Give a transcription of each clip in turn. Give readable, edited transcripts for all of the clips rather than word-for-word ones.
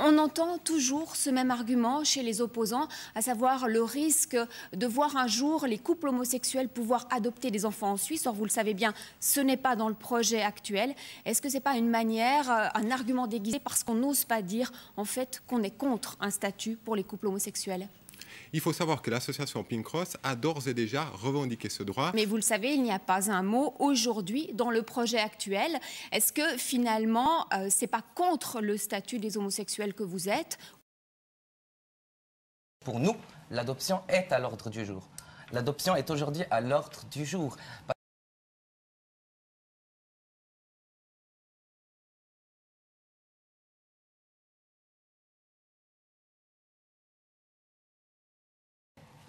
On entend toujours ce même argument chez les opposants, à savoir le risque de voir un jour les couples homosexuels pouvoir adopter des enfants en Suisse. Or, vous le savez bien, ce n'est pas dans le projet actuel. Est-ce que ce n'est pas une manière, un argument déguisé parce qu'on n'ose pas dire en fait qu'on est contre un statut pour les couples homosexuels ? Il faut savoir que l'association Pink Cross a d'ores et déjà revendiqué ce droit. Mais vous le savez, il n'y a pas un mot aujourd'hui dans le projet actuel. Est-ce que finalement, ce n'est pas contre le statut des homosexuels que vous êtes ? Pour nous, l'adoption est à l'ordre du jour. L'adoption est aujourd'hui à l'ordre du jour.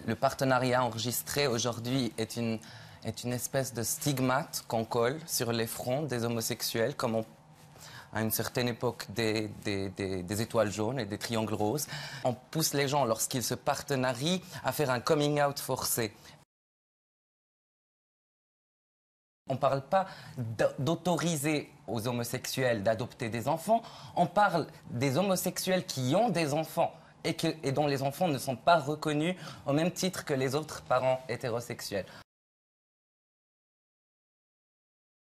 Le partenariat enregistré aujourd'hui est une espèce de stigmate qu'on colle sur les fronts des homosexuels, comme à une certaine époque des étoiles jaunes et des triangles roses. On pousse les gens, lorsqu'ils se partenarient, à faire un coming out forcé. On ne parle pas d'autoriser aux homosexuels d'adopter des enfants, on parle des homosexuels qui ont des enfants et dont les enfants ne sont pas reconnus au même titre que les autres parents hétérosexuels.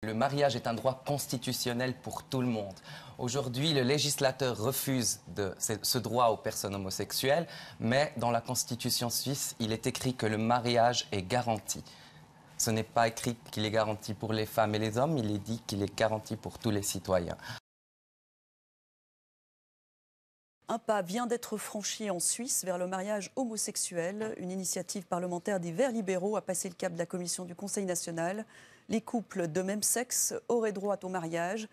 Le mariage est un droit constitutionnel pour tout le monde. Aujourd'hui, le législateur refuse ce droit aux personnes homosexuelles, mais dans la Constitution suisse, il est écrit que le mariage est garanti. Ce n'est pas écrit qu'il est garanti pour les femmes et les hommes, il est dit qu'il est garanti pour tous les citoyens. Un pas vient d'être franchi en Suisse vers le mariage homosexuel. Une initiative parlementaire des Verts libéraux a passé le cap de la commission du Conseil national. Les couples de même sexe auraient droit au mariage.